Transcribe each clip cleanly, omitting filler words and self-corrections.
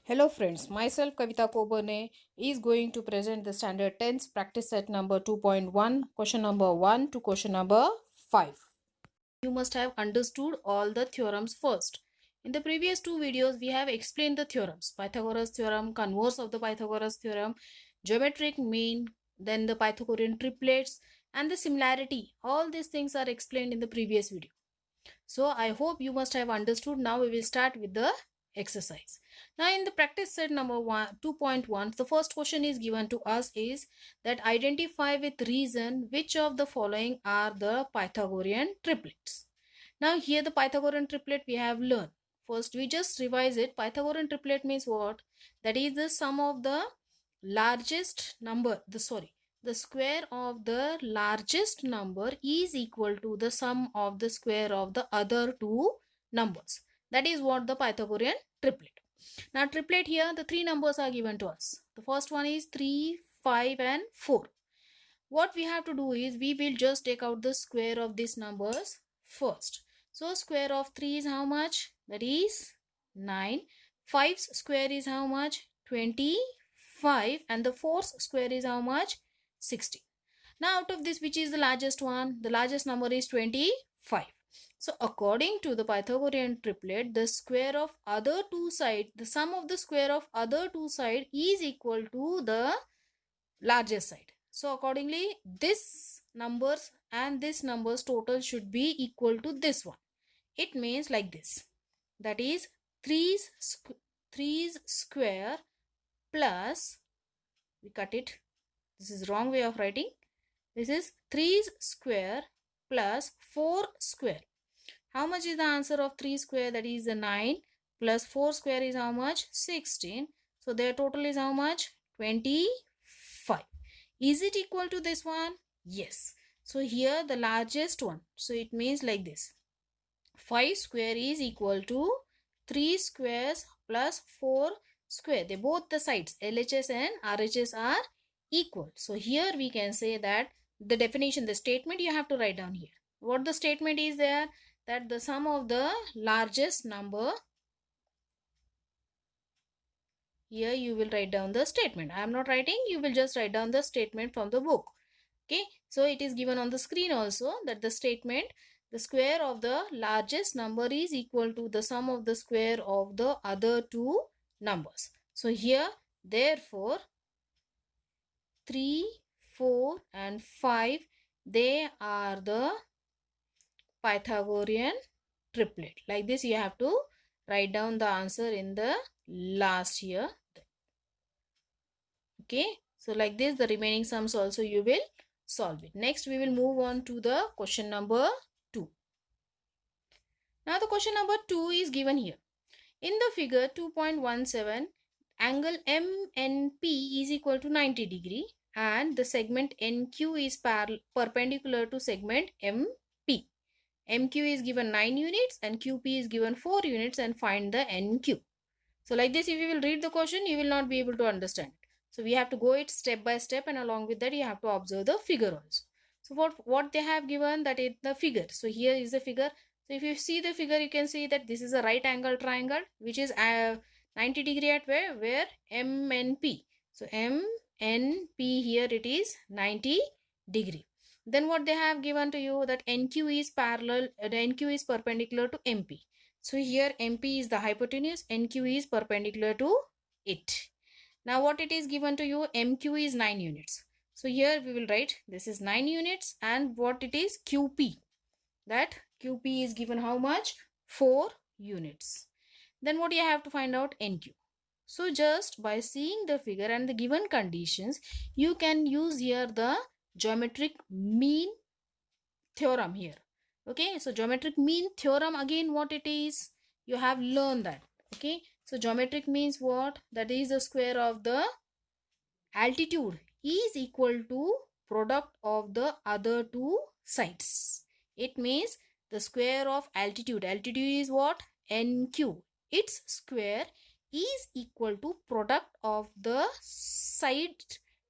Hello friends, myself Kavita Kobane is going to present the standard 10th practice set number 2.1, question number 1 to question number 5. You must have understood all the theorems first. In the previous two videos, we have explained the theorems: Pythagoras theorem, converse of the Pythagoras theorem, geometric mean, then the Pythagorean triplets, and the similarity. All these things are explained in the previous video. So I hope you must have understood. Now we will start with the exercise. Now in the practice set number 2.1, the first question is given to us is that identify with reason which of the following are the Pythagorean triplets. Now here the Pythagorean triplet we have learned. First we just revise it. Pythagorean triplet means what? That is the sum of the largest number, the square of the largest number is equal to the sum of the square of the other two numbers. That is what the Pythagorean triplet. Now triplet here, the three numbers are given to us. The first one is 3, 5 and 4. What we have to do is we will just take out the square of these numbers first. So square of 3 is how much? That is 9. 5's square is how much? 25. And the 4's square is how much? 16. Now out of this, which is the largest one? The largest number is 25. So according to the Pythagorean triplet, the square of other two sides, the sum of the square of other two sides is equal to the largest side. So accordingly, this numbers and this numbers total should be equal to this one. It means like this. That is 3's square plus, we cut it. This is wrong way of writing. This is 3's square plus 4 square. How much is the answer of 3 square? That is the 9 plus 4 square is how much? 16. So their total is how much? 25. Is it equal to this one? Yes. So here the largest one. So it means like this. 5 square is equal to 3 squares plus 4 square. They both the sides LHS and RHS are equal. So here we can say that the definition, the statement you have to write down here. What the statement is there? That the sum of the largest number, here you will write down the statement. I am not writing, you will just write down the statement from the book. Okay, so it is given on the screen also that the statement, the square of the largest number is equal to the sum of the square of the other two numbers. So here, therefore, 3, 4 and 5, they are the Pythagorean triplet. Like this you have to write down the answer in the last here. Okay, so like this the remaining sums also you will solve it. Next we will move on to the question number 2. Now the question number 2 is given here. In the figure 2.17, angle MNP is equal to 90 degree and the segment NQ is perpendicular to segment MP. MQ is given 9 units and QP is given 4 units, and find the NQ. So like this, if you will read the question, you will not be able to understand. So we have to go it step by step, and along with that you have to observe the figure also. So what they have given, that is the figure. So here is the figure. So if you see the figure, you can see that this is a right angle triangle which is 90 degree at where MNP. So MNP here it is 90 degree. Then what they have given to you, that NQ is NQ is perpendicular to MP. So here MP is the hypotenuse, NQ is perpendicular to it. Now what it is given to you, MQ is 9 units. So here we will write this is 9 units, and what it is QP, that QP is given how much? 4 units. Then what you have to find out, NQ. So just by seeing the figure and the given conditions, you can use here the geometric mean theorem here. Okay, so geometric mean theorem, again what it is, you have learned that. Okay, so geometric means what? That is the square of the altitude is equal to product of the other two sides. It means the square of altitude is what? NQ. Its square is equal to product of the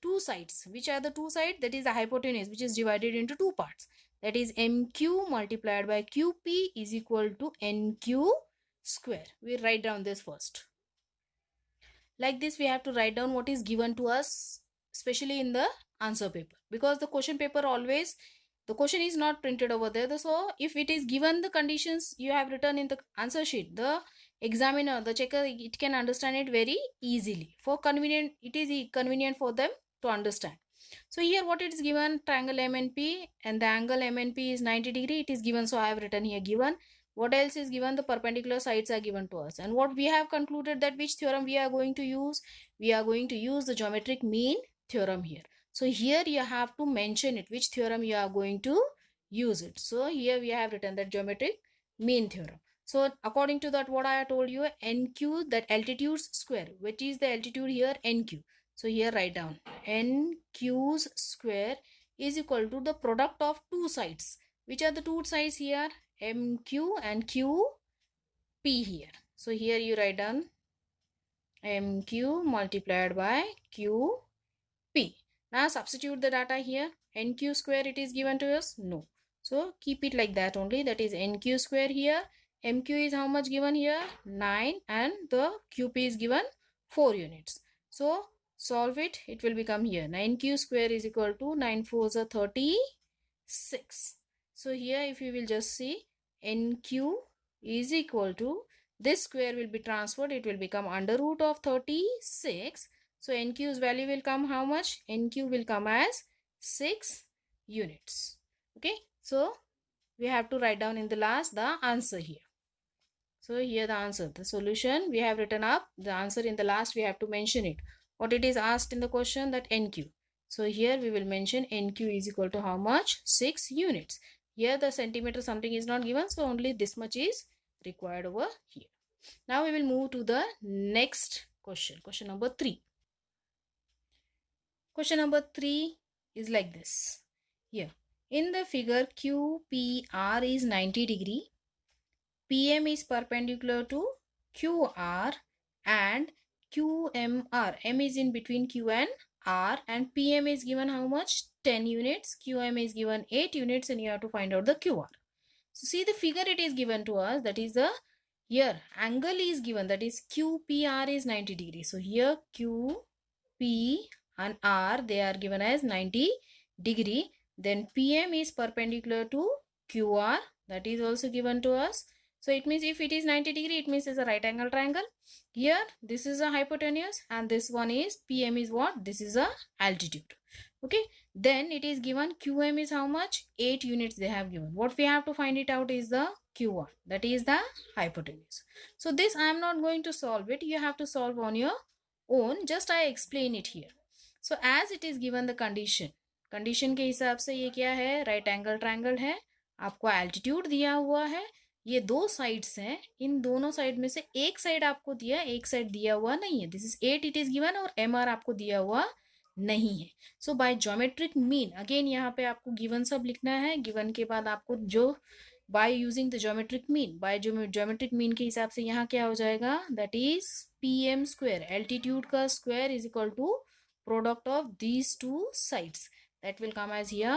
two sides. Which are the two sides? That is the hypotenuse, which is divided into two parts. That is MQ multiplied by QP is equal to NQ square. We write down this first. like this we have to write down what is given to us, especially in the answer paper, because the question paper always, the question is not printed over there. So if it is given the conditions you have written in the answer sheet, the examiner, the checker, it can understand it very easily. For convenient, it is convenient for them to understand. So here what it is given, triangle MNP, and the angle MNP is 90 degree, it is given. So I have written here given. What else is given? The perpendicular sides are given to us. And what we have concluded, that which theorem we are going to use? We are going to use the geometric mean theorem here. So here you have to mention it, which theorem you are going to use it. So here we have written that geometric mean theorem. So according to that, what I have told you, NQ, that altitude's square. Which is the altitude here? NQ. So here write down NQ's square is equal to the product of two sides. Which are the two sides here? MQ and QP here. So here you write down MQ multiplied by QP. Now substitute the data here. NQ square it is given to us? No. So keep it like that only. That is NQ square here. MQ is how much given here? 9, and the QP is given 4 units. So solve it. It will become here. 9Q square is equal to 9 4s are 36. So here if you will just see, NQ is equal to, this square will be transferred. It will become under root of 36. So NQ's value will come how much? NQ will come as 6 units. Okay. So we have to write down in the last the answer here. So here the answer, the solution we have written up, the answer in the last we have to mention it. What it is asked in the question, that NQ. So here we will mention NQ is equal to how much? 6 units. Here the centimeter something is not given, so only this much is required over here. Now we will move to the next question, question number 3. Question number 3 is like this. Here in the figure, QPR is 90 degree, PM is perpendicular to QR, and QMR, M is in between Q and R, and PM is given how much? 10 units, QM is given 8 units, and you have to find out the QR. So see the figure it is given to us, that is the, here angle is given, that is QPR is 90 degrees. So here QP and R, they are given as 90 degree. Then PM is perpendicular to QR, that is also given to us. So it means if it is 90 degree, it means it's a right angle triangle. Here this is a hypotenuse, and this one is PM is what? This is a altitude. Okay. Then it is given QM is how much? 8 units they have given. What we have to find it out is the Q1, that is the hypotenuse. So this I am not going to solve it. You have to solve on your own. Just I explain it here. So as it is given the condition के हिसाब से ये क्या है? Right angle triangle है. आपको altitude दिया हुआ है. ये दो साइड्स हैं. इन दोनों साइड में से एक साइड आपको दिया, एक साइड दिया हुआ नहीं है. This is 8 it is given, और MR आपको दिया हुआ नहीं है. सो बाय ज्योमेट्रिक मीन, अगेन यहाँ पे आपको गिवन सब लिखना है. गिवन के बाद आपको जो by using the geometric mean, by geometric mean के हिसाब से यहाँ क्या हो जाएगा? That is PM square, altitude का square is equal to product of these two sides. That will come as here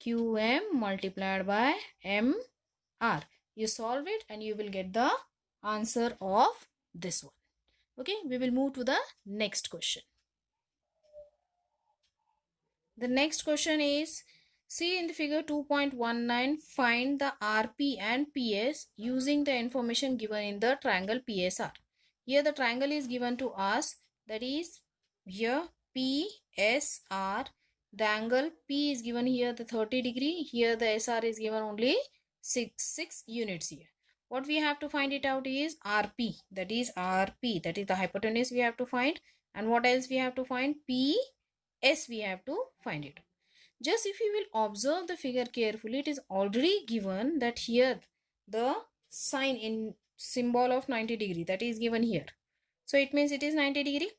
QM multiplied by MR. You solve it and you will get the answer of this one. Okay, we will move to the next question. The next question is, see in the figure 2.19, find the RP and PS using the information given in the triangle PSR. Here the triangle is given to us, that is here PSR. The angle P is given here the 30 degree. Here the SR is given only 6 units here. What we have to find it out is RP. That is RP. That is the hypotenuse we have to find. And what else we have to find? PS we have to find it. Just if you will observe the figure carefully, it is already given that here the sign in symbol of 90 degree, that is given here. So it means it is 90 degree.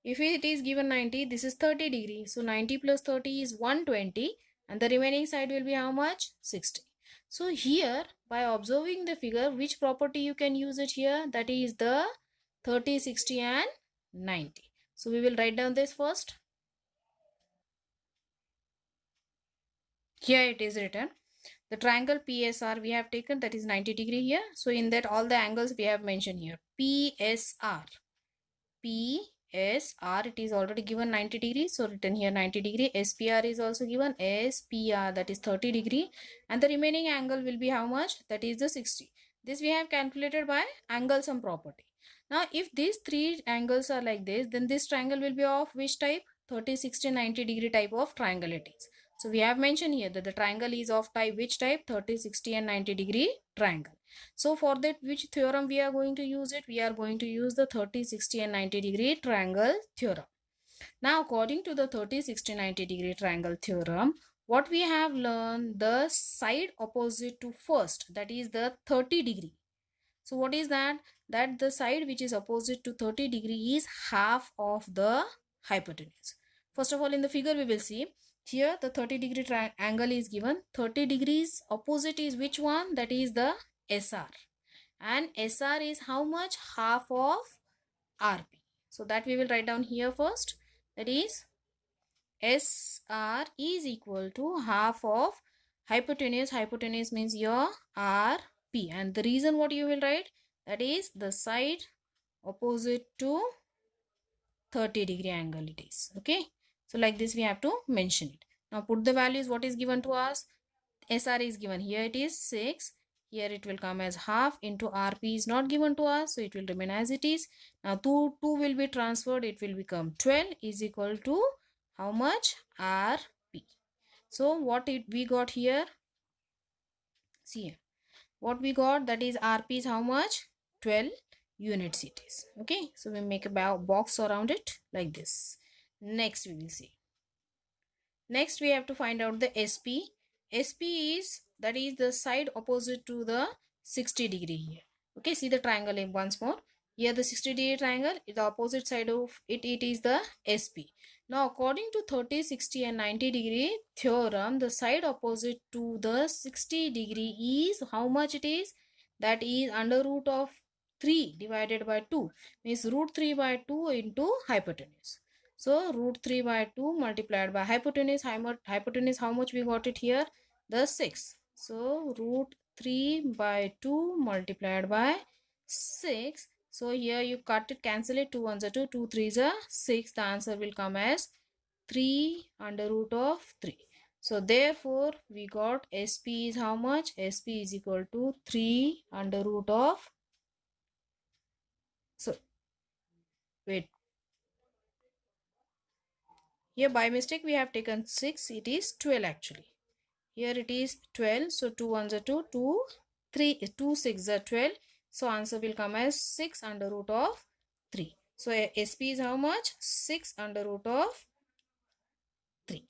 If it is given 90, this is 30 degree. So 90 plus 30 is 120, and the remaining side will be how much? 60. So here by observing the figure, which property you can use it here? That is the 30, 60 and 90. So we will write down this first. Here it is written. The triangle PSR we have taken, that is 90 degree here. So in that all the angles we have mentioned here. PSR. SPSR, it is already given 90 degrees, so written here 90 degree. SPR is also given, SPR, that is 30 degree, and the remaining angle will be how much? That is the 60. This we have calculated by angle sum property. Now if these three angles are like this, then this triangle will be of which type? 30, 60, 90 degree type of triangle it is. So we have mentioned here that the triangle is of type which type? 30, 60 and 90 degree triangle. So for that, which theorem we are going to use it? We are going to use the 30, 60 and 90 degree triangle theorem. Now according to the 30, 60, 90 degree triangle theorem, what we have learned, the side opposite to first, that is the 30 degree. So what is that? That the side which is opposite to 30 degree is half of the hypotenuse. First of all, in the figure we will see here the 30 degree angle is given. 30 degrees opposite is which one? That is the SR. And SR is how much? Half of RP. So that we will write down here first. That is SR is equal to half of hypotenuse. Hypotenuse means your RP. And the reason what you will write? That is the side opposite to 30 degree angle it is. Okay. So like this we have to mention it. Now put the values what is given to us. SR is given. Here it is 6. Here it will come as half into RP is not given to us. So it will remain as it is. Now 2 will be transferred. It will become 12 is equal to how much? RP. So what we got here? See here. What we got, that is RP is how much? 12 units it is. Okay. So we make a box around it like this. Next we will see. Next we have to find out the SP. SP is, that is the side opposite to the 60 degree here. Okay, see the triangle once more. Here the 60 degree triangle, the opposite side of it is the SP. Now according to 30, 60 and 90 degree theorem, the side opposite to the 60 degree is how much it is? That is under root of 3 divided by 2. Means root 3 by 2 into hypotenuse. So root 3 by 2 multiplied by hypotenuse. Hypotenuse how much we got it here? The 6. So root 3 by 2 multiplied by 6. So here you cut it, cancel it. 2 ones are 2, 2 threes are 6. The answer will come as 3 under root of 3. So therefore we got SP is how much? SP is equal to 3 under root of, so wait, here by mistake we have taken 6. It is 12 actually. Here it is 12. So 2 ones are 2, 2, 3, 2 6 are 12. So answer will come as 6 under root of 3. So SP is how much? 6 under root of 3.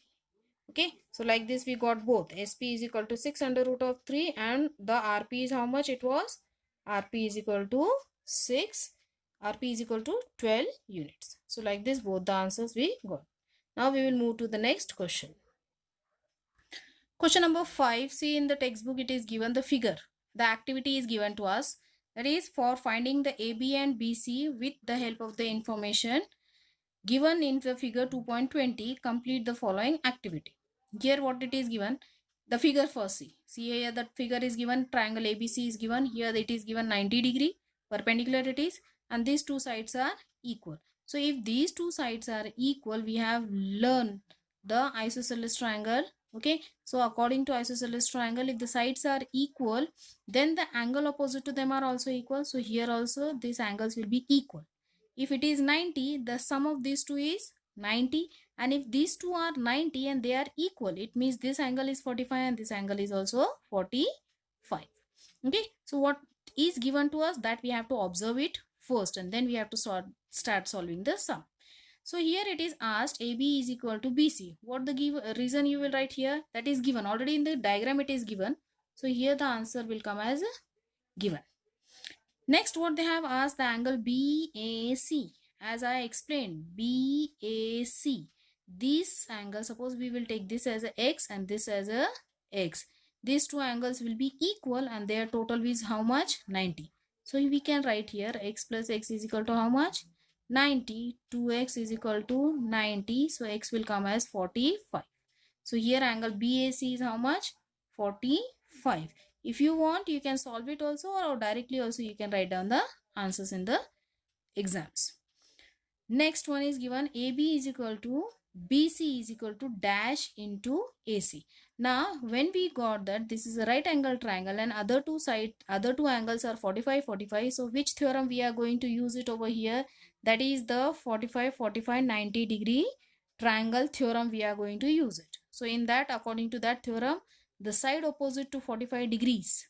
Okay. So like this we got both. SP is equal to 6 under root of 3 and the RP is how much it was? RP is equal to 6. RP is equal to 12 units. So like this both the answers we got. Now we will move to the next question. Question number 5. See in the textbook it is given the figure. The activity is given to us. That is for finding the AB and BC with the help of the information given in the figure 2.20. Complete the following activity. Here what it is given. The figure first see. See here that figure is given. Triangle ABC is given. Here it is given 90 degree. Perpendicular it is. And these two sides are equal. So if these two sides are equal, we have learned the isosceles triangle. Okay, so according to isosceles triangle, if the sides are equal, then the angle opposite to them are also equal. So here also these angles will be equal. If it is 90, the sum of these two is 90. And if these two are 90 and they are equal, it means this angle is 45 and this angle is also 45. Okay, so what is given to us, that we have to observe it first and then we have to start solving the sum. So here it is asked AB is equal to BC. What the reason you will write here? That is given. Already in the diagram it is given. So here the answer will come as given. Next what they have asked, the angle BAC. As I explained, BAC. This angle, suppose we will take this as a X and this as a X. These two angles will be equal and their total is how much? 90. So we can write here X plus X is equal to how much? 90. 2x is equal to 90. So x will come as 45. So here angle BAC is how much? 45. If you want, you can solve it also or directly also you can write down the answers in the exams. Next one is given AB is equal to BC is equal to dash into AC. Now when we got that this is a right angle triangle and other two angles are 45 45, so which theorem we are going to use it over here? That is the 45 45 90 degree triangle theorem we are going to use it. So in that, according to that theorem, the side opposite to 45 degrees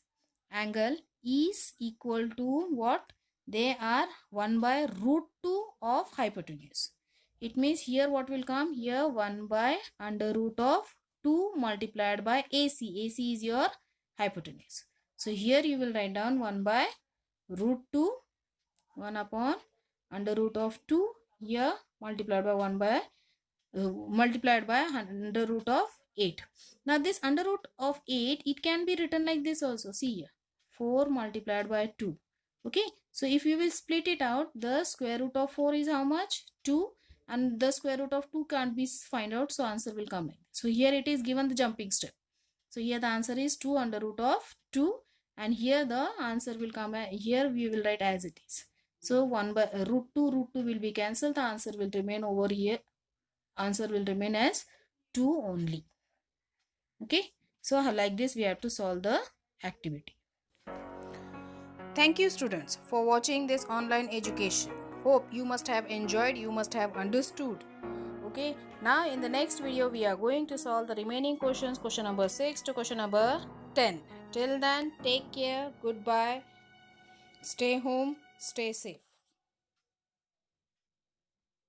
angle is equal to what? They are 1 by root 2 of hypotenuse. It means here what will come? Here 1 by under root of 2 multiplied by AC. AC is your hypotenuse. So here you will write down 1 by root 2, 1 upon under root of 2, here multiplied by 1 by multiplied by under root of 8. Now this under root of 8, it can be written like this also. See here, 4 multiplied by 2. Okay, so if you will split it out, the square root of 4 is how much? 2, and the square root of 2 can't be find out, so answer will come like this. So here it is given the jumping step. So here the answer is 2 under root of 2, and here the answer will come, here we will write as it is. So 1 by root 2 will be cancelled. The answer will remain over here. Answer will remain as 2 only. Okay, so like this we have to solve the activity. Thank you students for watching this online education. Hope you must have enjoyed, you must have understood. Okay, now in the next video we are going to solve the remaining questions, question number 6 to question number 10. Till then, take care, goodbye, stay home, stay safe.